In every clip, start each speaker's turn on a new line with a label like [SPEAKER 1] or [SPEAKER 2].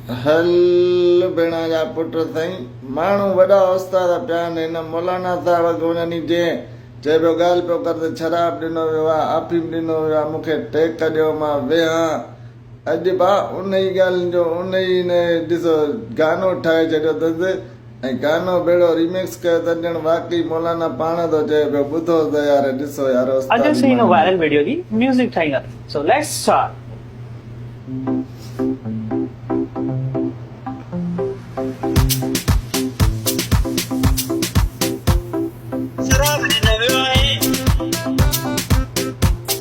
[SPEAKER 1] हल भेण जा पुट साईं माण्हू वॾा उस्ताद पिया आहिनि हिन मौलाना साहिब उन्हनि जे चए पियो ॻाल्हि पियो कर त शराब ॾिनो वियो आहे अफ़ीम ॾिनो वियो आहे मूंखे टेक ॾियो मां वेहां अॼु भाउ उन ई ॻाल्हि जो उन ई ने ॾिसो गानो ठाहे छॾियो अथसि ऐं गानो भेड़ो रिमिक्स कयो त ॼण वाकई मौलाना पाण थो चए पियो ॿुधो त यार ॾिसो यार
[SPEAKER 2] I just seen a viral video the music ठाहींदा so let's start.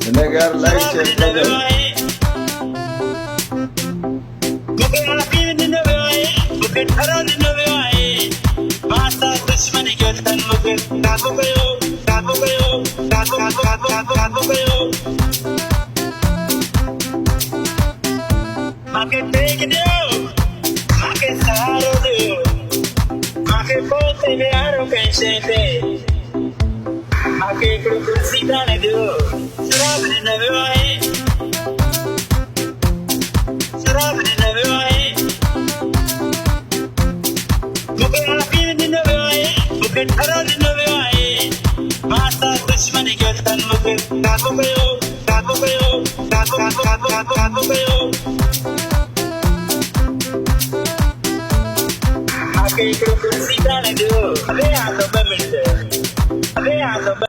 [SPEAKER 1] हिन खे यार लाइक शेयर कजो